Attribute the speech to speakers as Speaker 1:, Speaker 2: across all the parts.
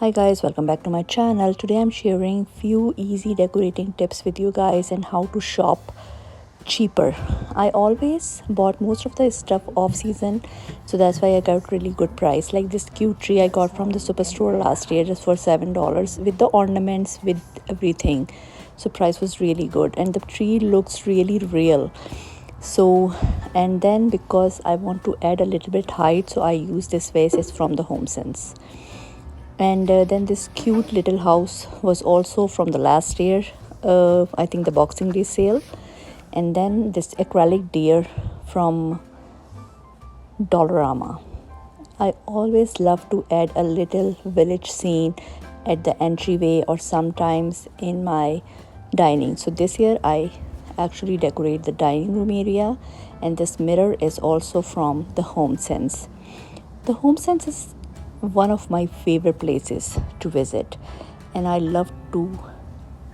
Speaker 1: Hi guys, welcome back to my channel. Today I'm sharing few easy decorating tips with you guys and how to shop cheaper. I always bought most of the stuff off season, so that's why I got really good price. Like this cute tree I got from the superstore last year just for $7 with the ornaments, with everything. So price was really good and the tree looks really real. So, and then because I want to add a little bit height, so I use this vase. It's from the Home Sense. And then this cute little house was also from the last year, I think the Boxing Day sale. And then this acrylic deer from Dollarama. I always love to add a little village scene at the entryway or sometimes in my dining. So this year I actually decorate the dining room area, and this mirror is also from the Home Sense. The Home Sense is one of my favorite places to visit, and I love to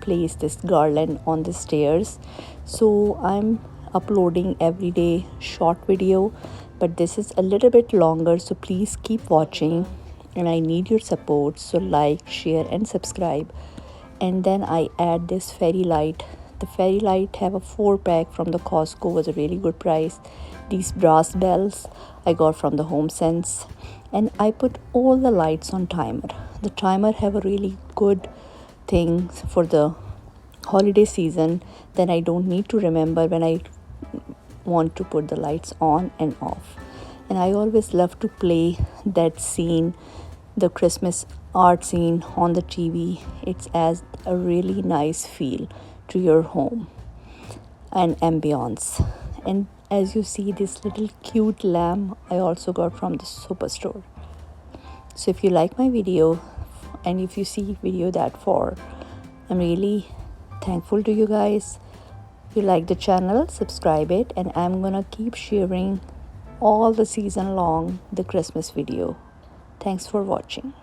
Speaker 1: place this garland on the stairs. So I'm uploading every day short video, but this is a little bit longer, so please keep watching and I need your support. So like, share and subscribe. And then I add this fairy light. The fairy light have a 4-pack from the Costco, was a really good price. These brass bells I got from the Home Sense, and I put all the lights on timer. The timer have a really good thing for the holiday season. Then I don't need to remember when I want to put the lights on and off. And I always love to play that scene, the Christmas art scene on the TV. It's as a really nice feel to your home and ambience. And as you see, this little cute lamb I also got from the superstore. So if you like my video and if you see video that far, I'm really thankful to you guys. If you like the channel, subscribe it, and I'm gonna keep sharing all the season long the Christmas video. Thanks for watching.